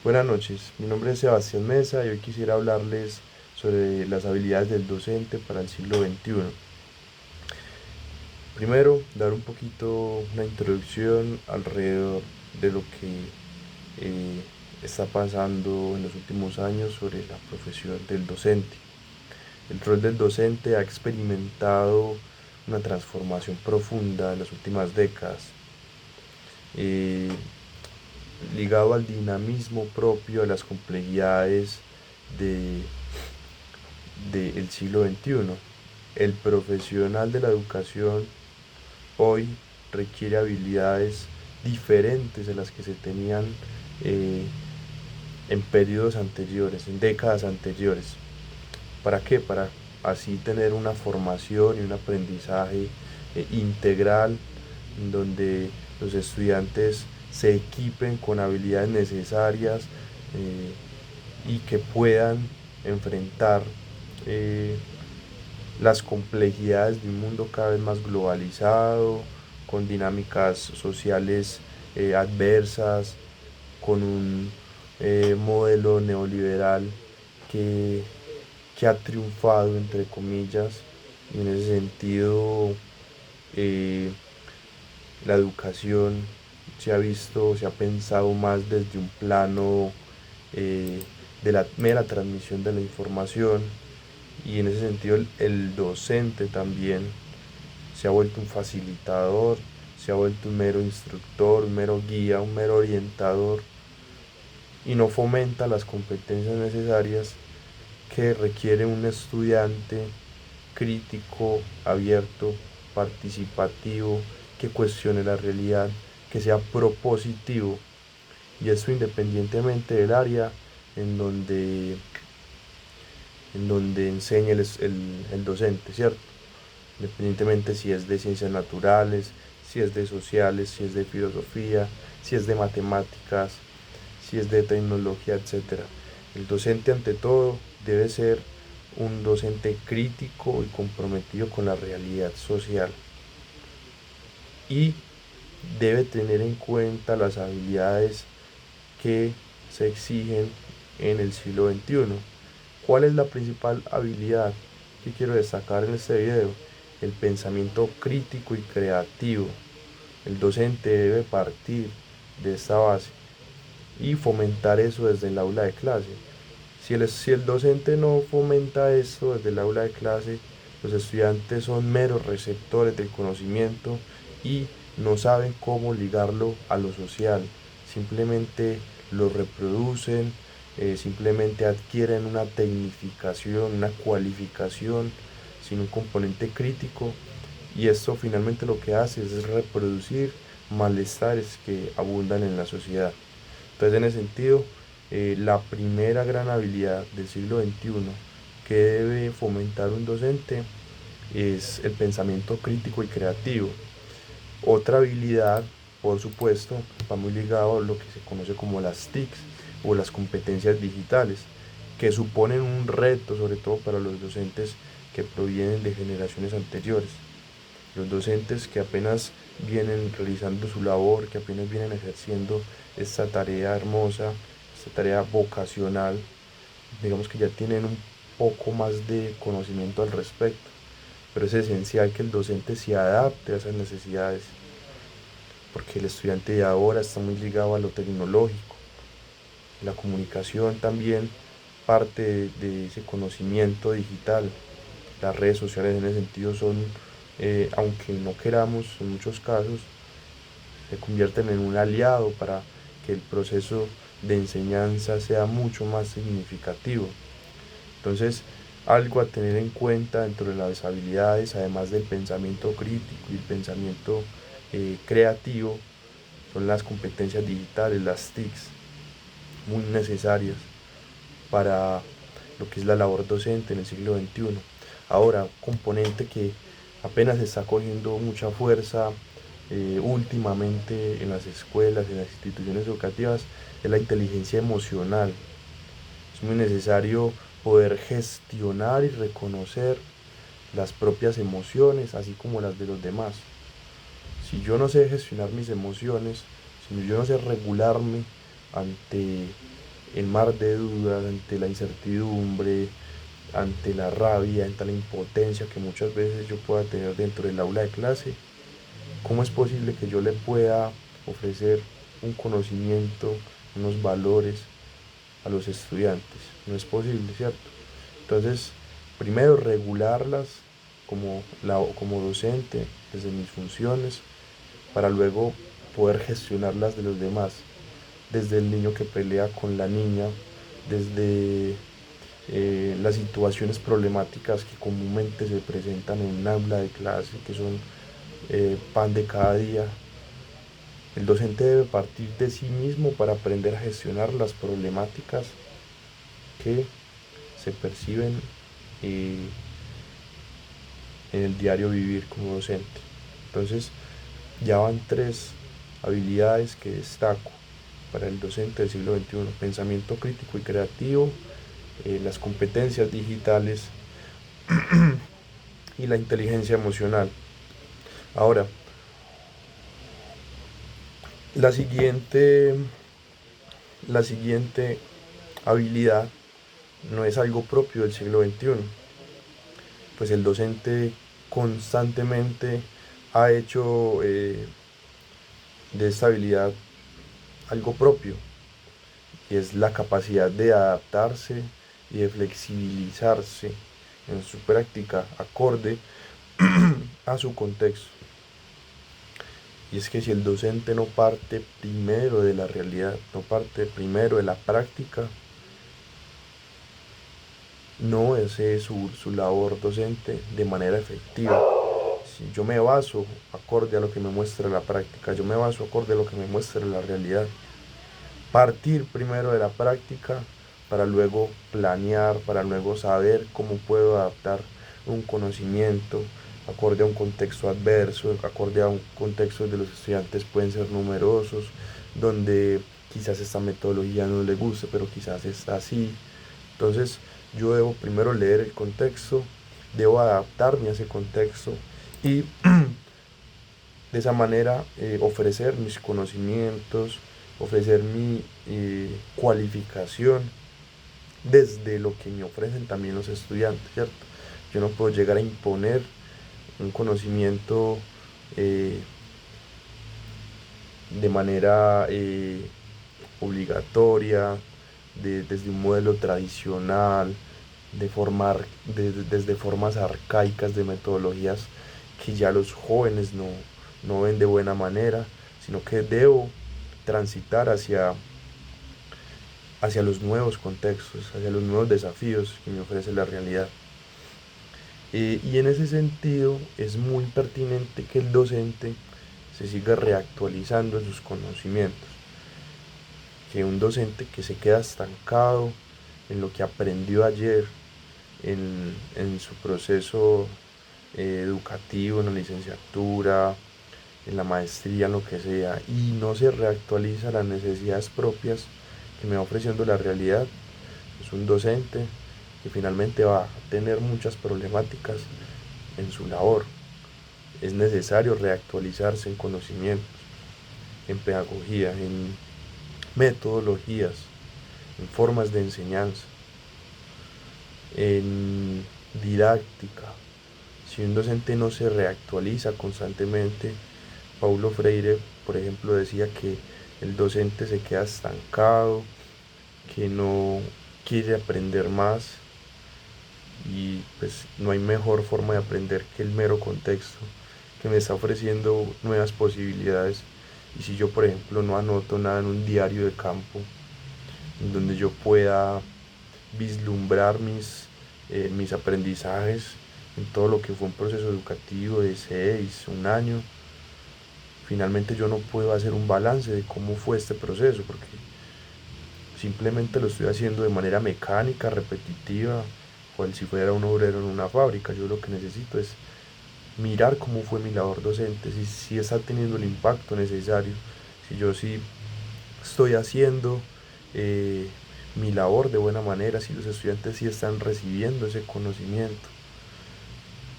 Buenas noches, mi nombre es Sebastián Mesa y hoy quisiera hablarles sobre las habilidades del docente para el siglo XXI. Primero, dar un poquito una introducción alrededor de lo que eh, está pasando en los últimos años sobre la profesión del docente. El rol del docente ha experimentado una transformación profunda en las últimas décadas, eh, ligado al dinamismo propio, a las complejidades de del siglo XXI. El profesional de la educación hoy requiere habilidades diferentes a las que se tenían eh, en periodos anteriores, en décadas anteriores. ¿Para qué? Para así tener una formación y un aprendizaje integral en donde los estudiantes se equipen con habilidades necesarias eh, y que puedan enfrentar eh, las complejidades de un mundo cada vez más globalizado, con dinámicas sociales adversas, con un modelo neoliberal que, que ha triunfado, entre comillas, y en ese sentido eh, la educación se ha visto, se ha pensado más desde un plano eh, de la mera transmisión de la información, y en ese sentido el docente también se ha vuelto un facilitador, se ha vuelto un mero instructor, un mero guía, un mero orientador, y no fomenta las competencias necesarias que requiere un estudiante crítico, abierto, participativo, que cuestione la realidad, que sea propositivo, y esto independientemente del área en donde, en donde enseñe el docente, ¿cierto? Independientemente si es de ciencias naturales, si es de sociales, si es de filosofía, si es de matemáticas, si es de tecnología, etcétera. El docente ante todo debe ser un docente crítico y comprometido con la realidad social, y debe tener en cuenta las habilidades que se exigen en el siglo XXI. ¿Cuál es la principal habilidad que quiero destacar en este video? El pensamiento crítico y creativo. El docente debe partir de esta base y fomentar eso desde el aula de clase. Si el docente no fomenta esto desde el aula de clase, los estudiantes son meros receptores del conocimiento y no saben cómo ligarlo a lo social. Simplemente lo reproducen, simplemente adquieren una tecnificación, una cualificación sin un componente crítico, y esto finalmente lo que hace es reproducir malestares que abundan en la sociedad. Entonces, en ese sentido, la primera gran habilidad del siglo XXI que debe fomentar un docente es el pensamiento crítico y creativo. Otra habilidad, por supuesto, va muy ligado a lo que se conoce como las TICs o las competencias digitales, que suponen un reto sobre todo para los docentes que provienen de generaciones anteriores. Los docentes que apenas vienen realizando su labor, que apenas vienen ejerciendo esta tarea hermosa, esta tarea vocacional, digamos que ya tienen un poco más de conocimiento al respecto, pero es esencial que el docente se adapte a esas necesidades, porque el estudiante de ahora está muy ligado a lo tecnológico. La comunicación también parte de ese conocimiento digital. Las redes sociales en ese sentido son, aunque no queramos, en muchos casos, se convierten en un aliado para que el proceso de enseñanza sea mucho más significativo. Entonces, algo a tener en cuenta dentro de las habilidades, además del pensamiento crítico y el pensamiento creativo, son las competencias digitales, las TICs, muy necesarias para lo que es la labor docente en el siglo XXI. Ahora, un componente que apenas está cogiendo mucha fuerza últimamente en las escuelas, en las instituciones educativas, es la inteligencia emocional. Es muy necesario poder gestionar y reconocer las propias emociones, así como las de los demás. Si yo no sé gestionar mis emociones, si yo no sé regularme ante el mar de dudas, ante la incertidumbre, ante la rabia, ante la impotencia que muchas veces yo pueda tener dentro del aula de clase, ¿cómo es posible que yo le pueda ofrecer un conocimiento, unos valores a los estudiantes? No es posible, ¿cierto? Entonces, primero regularlas como docente desde mis funciones para luego poder gestionarlas de los demás, desde el niño que pelea con la niña, desde las situaciones problemáticas que comúnmente se presentan en un aula de clase, que son pan de cada día. El docente debe partir de sí mismo para aprender a gestionar las problemáticas que se perciben eh, en el diario vivir como docente. Entonces, ya van tres habilidades que destaco para el docente del siglo XXI: pensamiento crítico y creativo, las competencias digitales y la inteligencia emocional. Ahora, la siguiente, la siguiente habilidad no es algo propio del siglo XXI, pues el docente constantemente ha hecho de esta habilidad algo propio, y es la capacidad de adaptarse y de flexibilizarse en su práctica acorde a su contexto. Y es que si el docente no parte primero de la realidad, no parte primero de la práctica, no hace su labor docente de manera efectiva. Si yo me baso acorde a lo que me muestra la práctica, yo me baso acorde a lo que me muestra la realidad. Partir primero de la práctica para luego planear, para luego saber cómo puedo adaptar un conocimiento acorde a un contexto adverso, acorde a un contexto donde los estudiantes pueden ser numerosos, donde quizás esta metodología no les guste, pero quizás está así. Entonces yo debo primero leer el contexto, debo adaptarme a ese contexto y de esa manera ofrecer mis conocimientos, ofrecer mi cualificación desde lo que me ofrecen también los estudiantes, ¿cierto? Yo no puedo llegar a imponer un conocimiento eh, de manera obligatoria, desde un modelo tradicional, desde formas arcaicas de metodologías que ya los jóvenes no ven de buena manera, sino que debo transitar hacia los nuevos contextos, hacia los nuevos desafíos que me ofrece la realidad. Y en ese sentido es muy pertinente que el docente se siga reactualizando en sus conocimientos, que un docente que se queda estancado en lo que aprendió ayer, en su proceso educativo, en la licenciatura, en la maestría, en lo que sea, y no se reactualiza a las necesidades propias que me va ofreciendo la realidad, es un docente que finalmente va a tener muchas problemáticas en su labor. Es necesario reactualizarse en conocimientos, en pedagogía, en metodologías, en formas de enseñanza, en didáctica. Si un docente no se reactualiza constantemente, Paulo Freire, por ejemplo, decía que el docente se queda estancado, que no quiere aprender más, y pues no hay mejor forma de aprender que el mero contexto que me está ofreciendo nuevas posibilidades. Y si yo, por ejemplo, no anoto nada en un diario de campo en donde yo pueda vislumbrar mis aprendizajes en todo lo que fue un proceso educativo de 1 año, finalmente yo no puedo hacer un balance de cómo fue este proceso, porque simplemente lo estoy haciendo de manera mecánica, repetitiva, cual si fuera un obrero en una fábrica. Yo lo que necesito es mirar cómo fue mi labor docente, si está teniendo el impacto necesario, si yo sí estoy haciendo mi labor de buena manera, si los estudiantes sí están recibiendo ese conocimiento,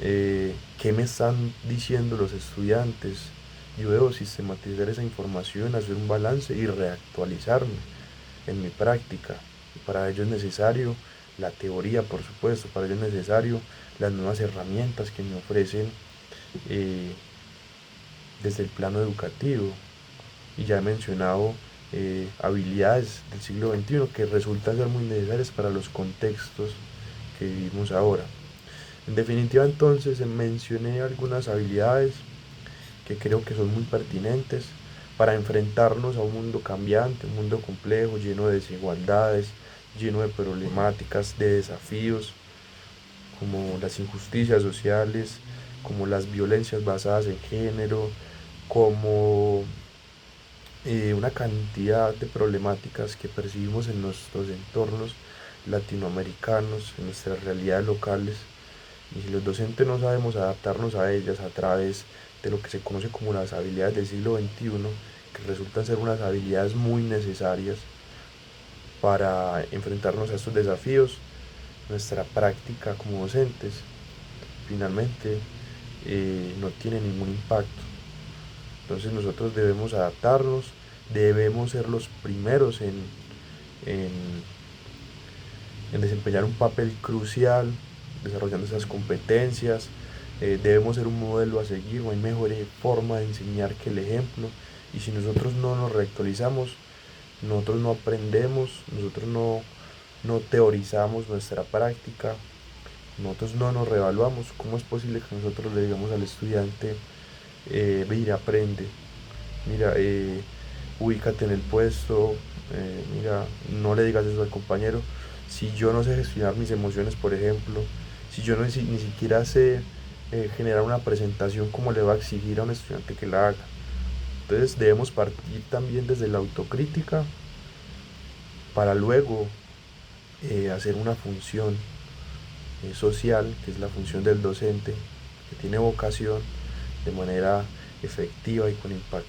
qué me están diciendo los estudiantes. Yo debo sistematizar esa información, hacer un balance y reactualizarme. en mi práctica. Y para ello es necesario la teoría, por supuesto, para ello es necesario las nuevas herramientas que me ofrecen eh, desde el plano educativo. Y ya he mencionado habilidades del siglo XXI que resultan ser muy necesarias para los contextos que vivimos ahora. En definitiva, entonces mencioné algunas habilidades que creo que son muy pertinentes para enfrentarnos a un mundo cambiante, un mundo complejo, lleno de desigualdades, lleno de problemáticas, de desafíos, como las injusticias sociales, como las violencias basadas en género, como una cantidad de problemáticas que percibimos en nuestros entornos latinoamericanos, en nuestras realidades locales. Y si los docentes no sabemos adaptarnos a ellas a través de lo que se conoce como las habilidades del siglo XXI, que resultan ser unas habilidades muy necesarias para enfrentarnos a estos desafíos, nuestra práctica como docentes finalmente no tiene ningún impacto. Entonces nosotros debemos adaptarnos, debemos ser los primeros en, en desempeñar un papel crucial desarrollando esas competencias. Debemos ser un modelo a seguir, no hay mejor forma de enseñar que el ejemplo. Y si nosotros no nos reactualizamos, nosotros no aprendemos, nosotros no teorizamos nuestra práctica, nosotros no nos reevaluamos, ¿cómo es posible que nosotros le digamos al estudiante, mira, aprende, mira, ubícate en el puesto, mira, no le digas eso al compañero? Si yo no sé gestionar mis emociones, por ejemplo, si yo no, ni siquiera sé generar una presentación, como le va a exigir a un estudiante que la haga? Entonces debemos partir también desde la autocrítica para luego hacer una función social, que es la función del docente, que tiene vocación de manera efectiva y con impacto.